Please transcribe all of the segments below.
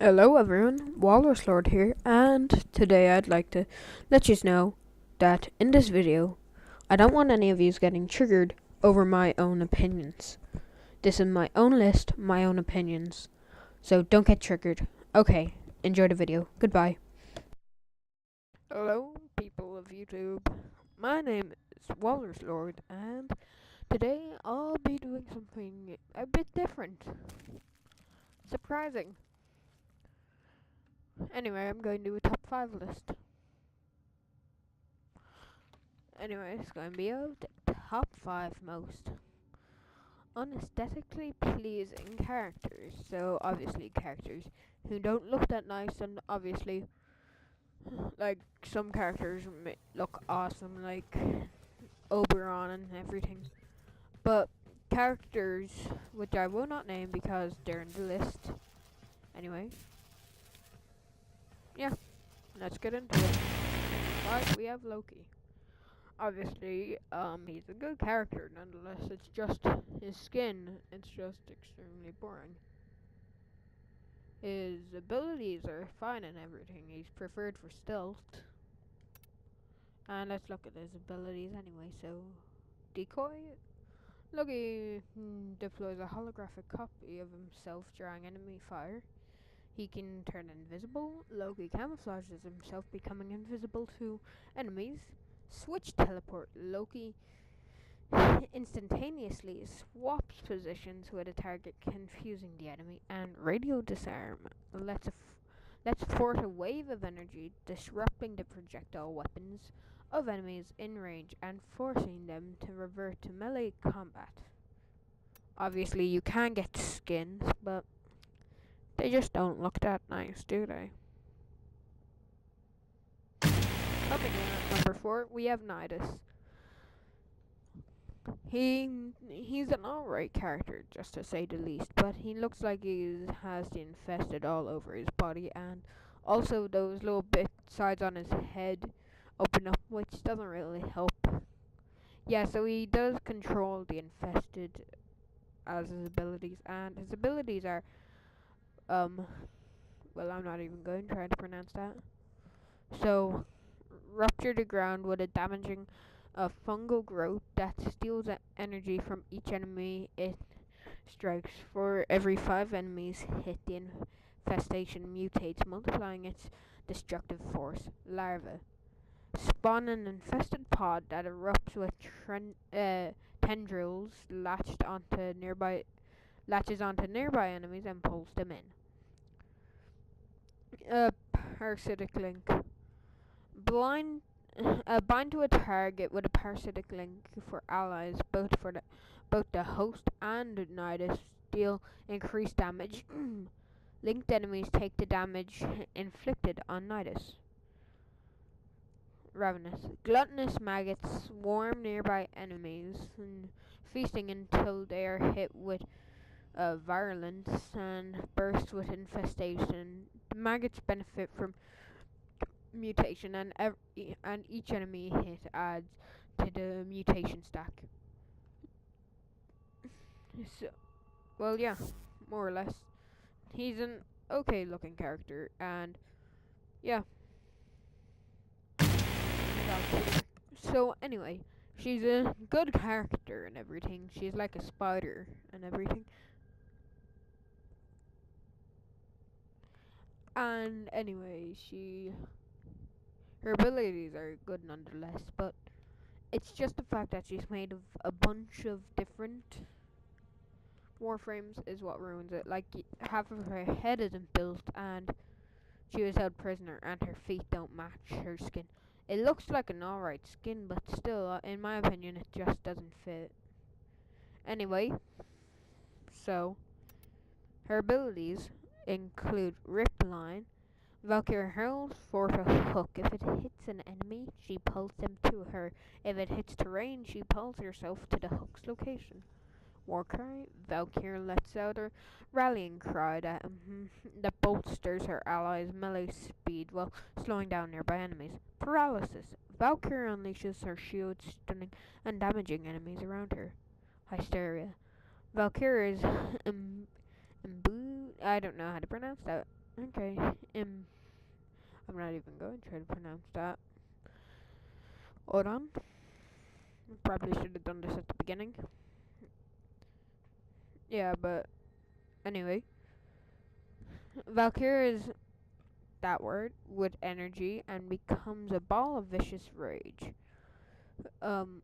Hello everyone, Walrus Lord here, and today I'd like to let you know that in this video, I don't want any of you getting triggered over my own opinions. This is my own list, my own opinions, so don't get triggered. Okay, enjoy the video. Goodbye. Hello, people of YouTube. My name is Walrus Lord, and today I'll be doing something a bit different. Surprising. Anyway, I'm going to do a top 5 list. Anyway, it's going to be of the top 5 most unesthetically pleasing characters. So, obviously, characters who don't look that nice, and obviously, like, some characters look awesome, like Oberon and everything. But characters which I will not name because they're in the list. Anyway, yeah, let's get into it. Right, we have Loki. Obviously, he's a good character nonetheless. It's just his skin, it's just extremely boring. His abilities are fine and everything. He's preferred for stealth. And let's look at his abilities anyway. So, decoy. Loki deploys a holographic copy of himself during enemy fire. He can turn invisible. Loki camouflages himself, becoming invisible to enemies. Switch teleport. Loki instantaneously swaps positions with a target, confusing the enemy, and radio disarm lets forth a wave of energy, disrupting the projectile weapons of enemies in range and forcing them to revert to melee combat. Obviously, you can get skins, but they just don't look that nice, do they? Coming in at number 4, we have Nidus. He's an alright character, just to say the least, but he looks like he has the infested all over his body, and also those little bit sides on his head open up, which doesn't really help. Yeah, so he does control the infested as his abilities, and his abilities are, well, I'm not even going to try to pronounce that. So, rupture the ground with a damaging fungal growth that steals energy from each enemy it strikes. For every 5 enemies hit, the infestation mutates, multiplying its destructive force. Larva. Spawn an infested pod that erupts with tendrils latches onto nearby enemies and pulls them in. Parasitic link. Blind bind to a target with a parasitic link for allies, both the host and Nidus deal increased damage. Linked enemies take the damage inflicted on Nidus. Ravenous. Gluttonous maggots swarm nearby enemies, feasting until they are hit with virulence and burst with infestation. The maggots benefit from mutation, and each enemy hit adds to the mutation stack. So, well, yeah, more or less. He's an okay looking character, and yeah. So anyway, she's a good character and everything. She's like a spider and everything. And anyway, her abilities are good nonetheless, but it's just the fact that she's made of a bunch of different warframes is what ruins it. Like, half of her head isn't built, and she was held prisoner, and her feet don't match her skin. It looks like an alright skin, but still, in my opinion, it just doesn't fit. Anyway, so her abilities include Rip Line. Valkyrie hurls forth a hook. If it hits an enemy, she pulls them to her. If it hits terrain, she pulls herself to the hook's location. Warcry. Valkyrie lets out a rallying cry that bolsters her allies' melee speed while slowing down nearby enemies. Paralysis. Valkyrie unleashes her shield, stunning and damaging enemies around her. Hysteria. Valkyrie is imbued. I don't know how to pronounce that. Okay. I'm not even going to try to pronounce that. Hold on. Probably should have done this at the beginning. Yeah, but anyway. Valkyrie is that word with energy and becomes a ball of vicious rage. Um,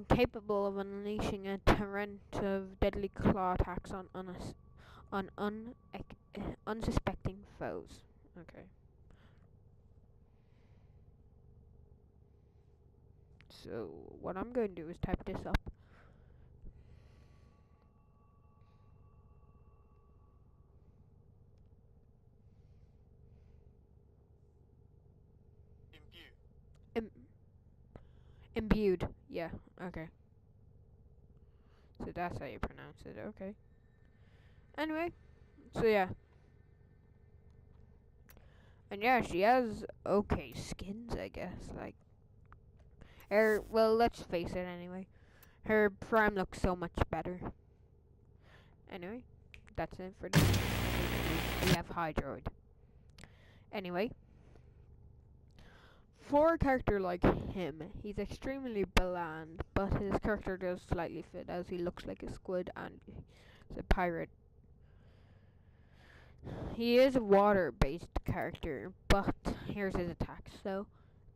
Capable of unleashing a torrent of deadly claw attacks on unsuspecting foes. Okay. So what I'm going to do is type this up. Im- Imbued. Yeah. Okay. So that's how you pronounce it. Okay. Anyway. So yeah. And yeah, she has okay skins, I guess. Like, well, let's face it anyway. Her prime looks so much better. Anyway, that's it for this. We have Hydroid. Anyway, for a character like him, he's extremely bland, but his character does slightly fit as he looks like a squid and he's a pirate. He is a water-based character, but here's his attacks. So,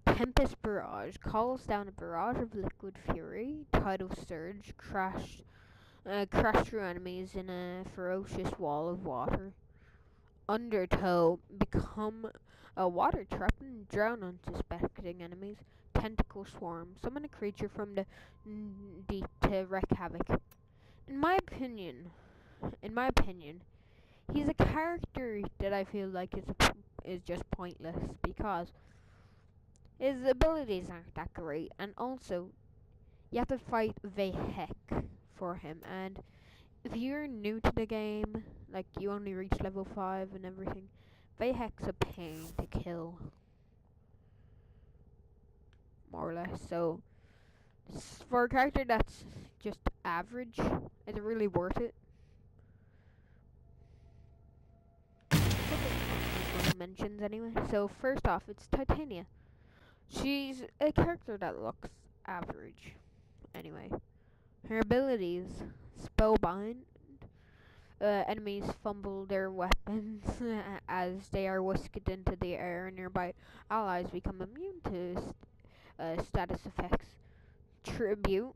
Tempest Barrage calls down a barrage of liquid fury. Tidal Surge crash through enemies in a ferocious wall of water. Undertow become a water trap and drown unsuspecting enemies. Tentacle Swarm summon a creature from the deep to wreak havoc. In my opinion, he's a character that I feel like is just pointless because his abilities aren't that great, and also you have to fight Vehek for him. And if you're new to the game, like you only reach level 5 and everything, Vehek's a pain to kill, more or less. So for a character that's just average, is it really worth it? Mentions anyway. So first off, it's Titania. She's a character that looks average. Anyway, her abilities: Spellbind. Enemies fumble their weapons as they are whisked into the air. Nearby allies become immune to status effects. Tribute.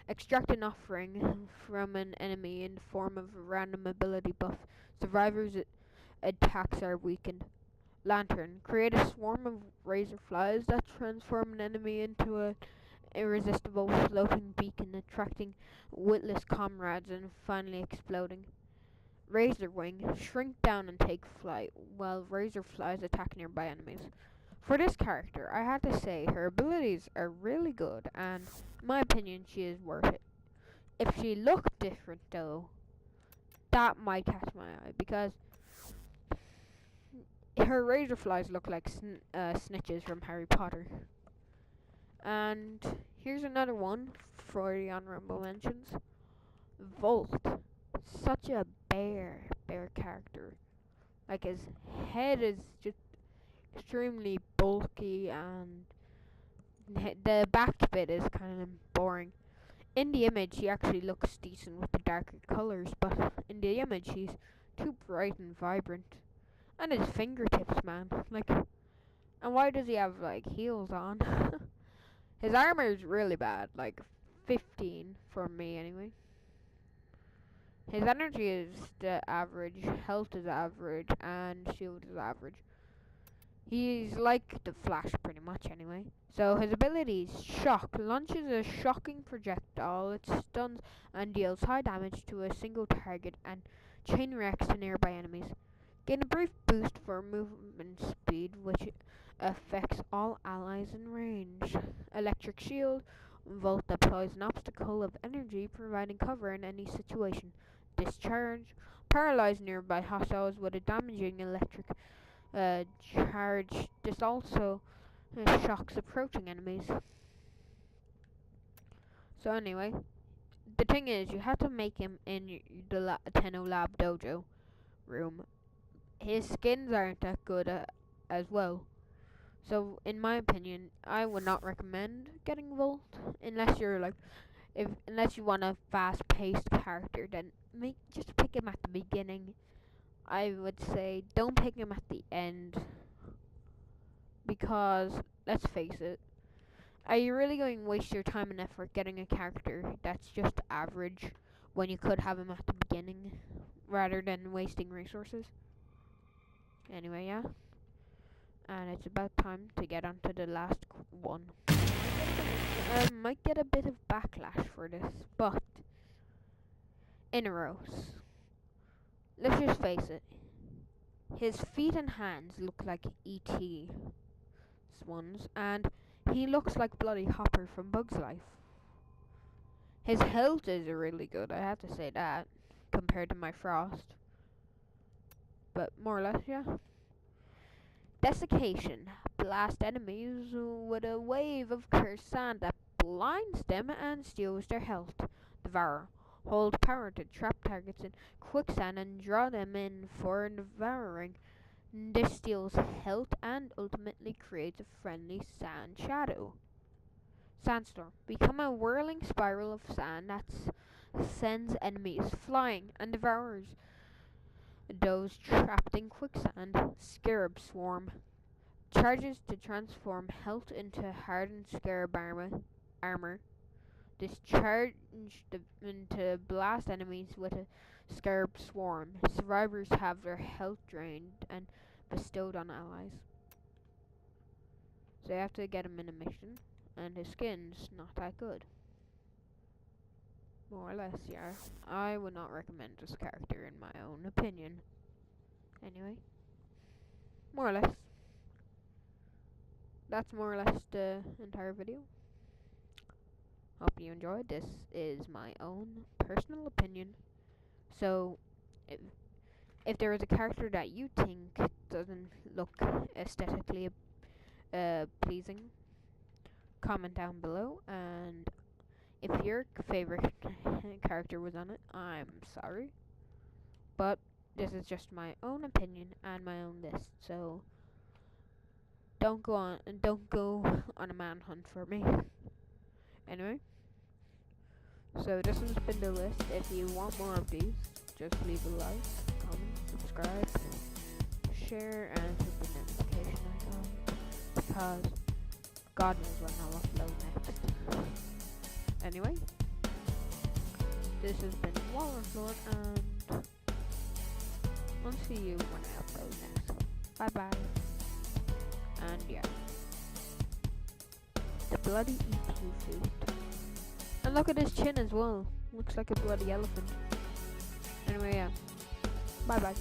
Extract an offering from an enemy in the form of a random ability buff. Survivors' attacks are weakened. Lantern. Create a swarm of razor flies that transform an enemy into a irresistible floating beacon, attracting witless comrades and finally exploding. Razor Wing. Shrink down and take flight, while razor flies attack nearby enemies. For this character, I have to say her abilities are really good, and in my opinion, she is worth it. If she looked different, though, that might catch my eye, because her razor flies look like snitches from Harry Potter. And here's another one for the honorable mentions. Volt. Such a bear character. Like, his head is just extremely bulky, and the back bit is kind of boring. In the image, he actually looks decent with the darker colors, but in the image, he's too bright and vibrant. And his fingertips, man. Like, and why does he have, like, heels on? His armor is really bad, like 15 for me anyway. His energy is the average, health is average, and shield is average. He's like the Flash pretty much anyway. So his abilities: Shock. Launches a shocking projectile. It stuns and deals high damage to a single target and chain reacts to nearby enemies. Gain a brief boost for movement speed, which affects all allies in range. Electric Shield. Volt deploys an obstacle of energy, providing cover in any situation. Discharge. Paralyze nearby hostiles with a damaging electric charge. This also shocks approaching enemies. So anyway, the thing is, you have to make him in the Tenno Lab Dojo, room, his skins aren't that good as well. So, in my opinion, I would not recommend getting Volt unless you're like, unless you want a fast-paced character. Then just pick him at the beginning. I would say don't pick him at the end because let's face it, are you really going to waste your time and effort getting a character that's just average when you could have him at the beginning rather than wasting resources? Anyway, yeah. And it's about time to get onto the last one. Might get a bit of backlash for this, but Inaros. Let's just face it. His feet and hands look like E.T.'s ones, and he looks like bloody Hopper from Bug's Life. His health is really good, I have to say that, compared to my Frost. But more or less, yeah. Desiccation. Blast enemies with a wave of cursed sand that blinds them and steals their health. Devour. Hold power to trap targets in quicksand and draw them in for devouring. This steals health and ultimately creates a friendly sand shadow. Sandstorm. Become a whirling spiral of sand that sends enemies flying and devours those trapped in quicksand. Scarab Swarm. Charges to transform health into hardened scarab armor. Discharge to blast enemies with a scarab swarm. Survivors have their health drained and bestowed on allies. So you have to get him in a mission, and his skin's not that good. More or less, yeah. I would not recommend this character in my own opinion. Anyway, more or less. That's more or less the entire video. Hope you enjoyed. This is my own personal opinion. So, if there is a character that you think doesn't look aesthetically pleasing, comment down below. And if your favorite character was on it, I'm sorry. But this is just my own opinion and my own list. So don't go on a manhunt for me. Anyway, so this has been the list. If you want more of these, just leave a like, comment, subscribe, share, and hit the notification icon, because God knows when I'll upload next. Anyway, this has been Walrus Lord, and I'll see you when I upload next. Bye bye. And yeah, the bloody E.T. food. And look at his chin as well. Looks like a bloody elephant. Anyway, yeah. Bye bye.